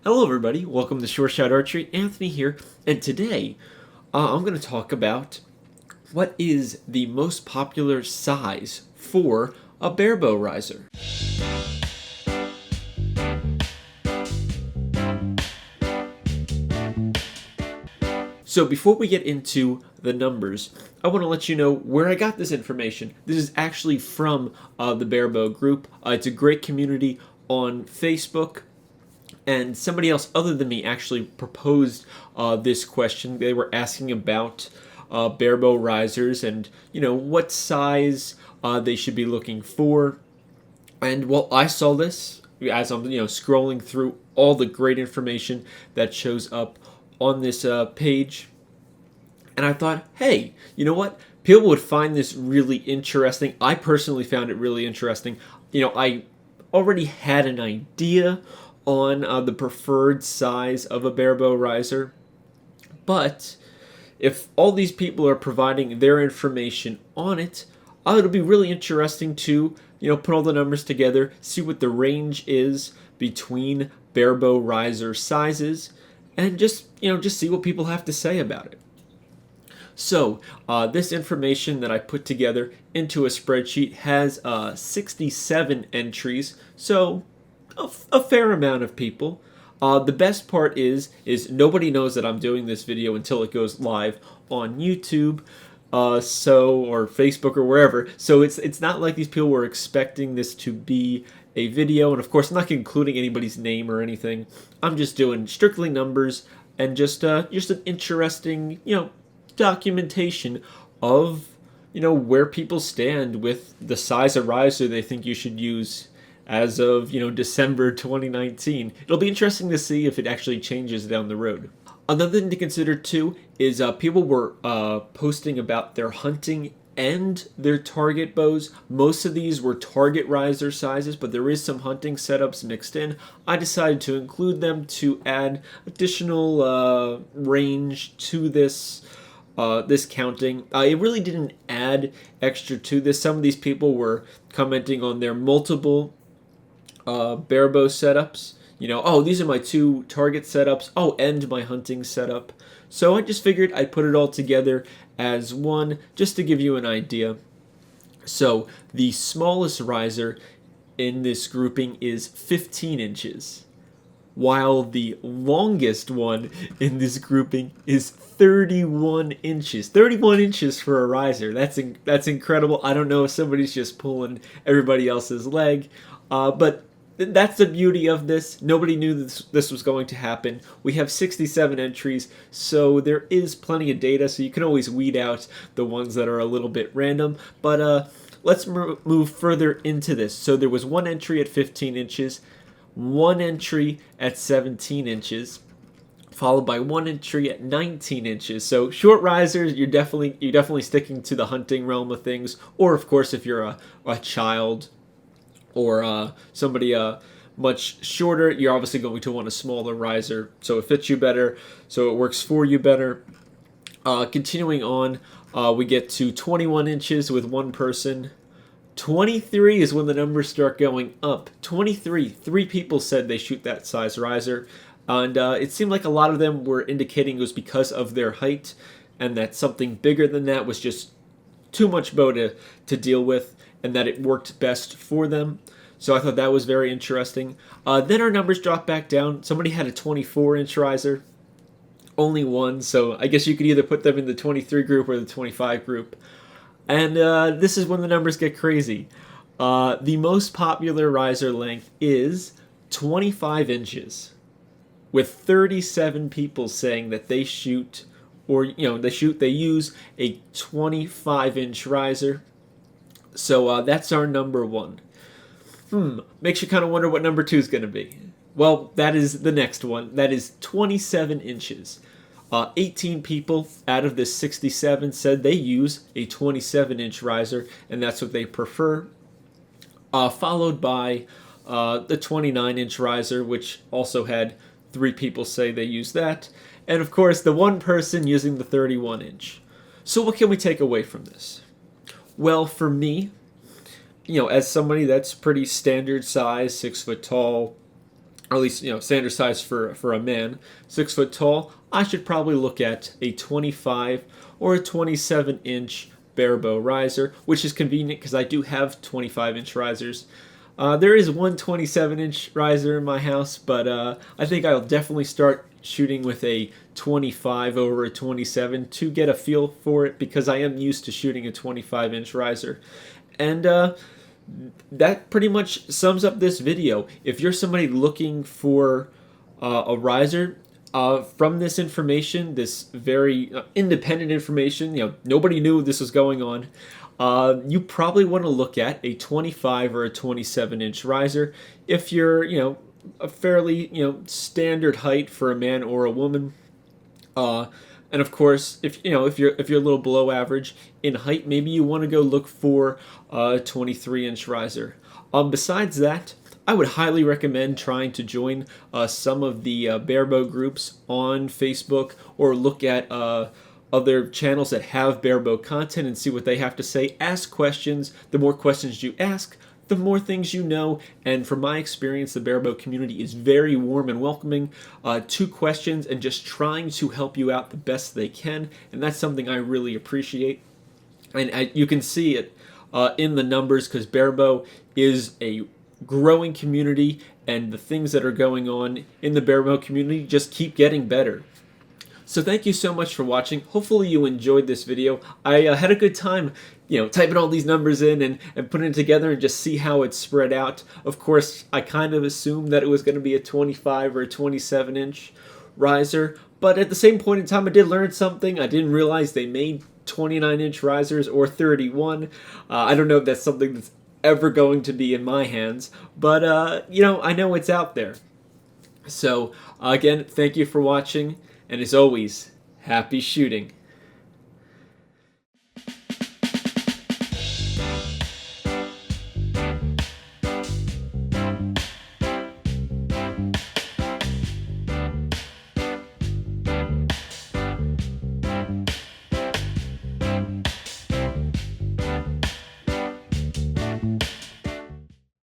Hello everybody, welcome to Short Shot Archery. Anthony here, and today I'm going to talk about what is the most popular size for a barebow riser. So before we get into the numbers, I want to let you know where I got this information. This is actually from the Barebow group. It's a great community on Facebook. And somebody else other than me actually proposed this question. They were asking about barebow risers and what size they should be looking for. And well, I saw this as I'm scrolling through all the great information that shows up on this page, and I thought, hey, you know what? People would find this really interesting. I personally found it really interesting. I already had an idea on the preferred size of a barebow riser, but if all these people are providing their information on it, it'll be really interesting to put all the numbers together, see what the range is between barebow riser sizes, and just see what people have to say about it. So this information that I put together into a spreadsheet has 67 entries, so a fair amount of people. The best part is nobody knows that I'm doing this video until it goes live on YouTube, or Facebook or wherever. So it's not like these people were expecting this to be a video, and of course I'm not including anybody's name or anything. I'm just doing strictly numbers and just an interesting documentation of where people stand with the size of riser they think you should use as of December 2019. It'll be interesting to see if it actually changes down the road. Another thing to consider too is people were posting about their hunting and their target bows. Most of these were target riser sizes, but there is some hunting setups mixed in. I decided to include them to add additional range to this counting. It really didn't add extra to this. Some of these people were commenting on their multiple barebow setups. Oh, these are my two target setups. Oh, and my hunting setup. So I just figured I'd put it all together as one, just to give you an idea. So the smallest riser in this grouping is 15 inches, while the longest one in this grouping is 31 inches. 31 inches for a riser. That's incredible. I don't know if somebody's just pulling everybody else's leg, but that's the beauty of this. Nobody knew this was going to happen. We have 67 entries, so there is plenty of data, so you can always weed out the ones that are a little bit random. But let's move further into this. So there was one entry at 15 inches, one entry at 17 inches, followed by one entry at 19 inches. So short risers, you're definitely sticking to the hunting realm of things, or of course if you're a child or somebody much shorter, you're obviously going to want a smaller riser, so it fits you better, so it works for you better. Continuing on, we get to 21 inches with one person. 23 is when the numbers start going up. 23, 3 people said they shoot that size riser, and it seemed like a lot of them were indicating it was because of their height, and that something bigger than that was just too much bow to deal with, and that it worked best for them. So I thought that was very interesting. Then our numbers dropped back down. Somebody had a 24-inch riser. Only one, so I guess you could either put them in the 23 group or the 25 group. And this is when the numbers get crazy. The most popular riser length is 25 inches, with 37 people saying that they shoot, or they use a 25-inch riser. So that's our number one. Makes you kind of wonder what number 2 is going to be. Well, that is the next one. That is 27 inches. 18 people out of the 67 said they use a 27-inch riser, and that's what they prefer. Followed by the 29-inch riser, which also had 3 people say they use that. And of course, the one person using the 31-inch. So what can we take away from this? Well, for me, as somebody that's pretty standard size, 6 foot tall, or at least standard size for a man, 6 foot tall, I should probably look at a 25 or a 27-inch Barebow riser, which is convenient because I do have 25-inch risers. There is one 27-inch riser in my house, but I think I'll definitely start shooting with a 25 over a 27 to get a feel for it, because I am used to shooting a 25-inch riser. And that pretty much sums up this video. If you're somebody looking for a riser, from this information, this very independent information, nobody knew this was going on, you probably want to look at a 25 or a 27-inch riser if you're, a fairly, standard height for a man or a woman. And of course, if you're a little below average in height, maybe you want to go look for a 23-inch riser. Besides that, I would highly recommend trying to join some of the Barebow groups on Facebook, or look at other channels that have Barebow content and see what they have to say. Ask questions. The more questions you ask, the more things you know. And from my experience, the Barebow community is very warm and welcoming to questions and just trying to help you out the best they can. And that's something I really appreciate. And you can see it in the numbers, because Barebow is a growing community, and the things that are going on in the Barebow community just keep getting better. So thank you so much for watching. Hopefully you enjoyed this video. I had a good time, typing all these numbers in and putting it together and just see how it's spread out. Of course, I kind of assumed that it was going to be a 25 or a 27-inch riser, but at the same point in time, I did learn something. I didn't realize they made 29-inch risers or 31. I don't know if that's something that's ever going to be in my hands, but I know it's out there. So again, thank you for watching, and as always, happy shooting.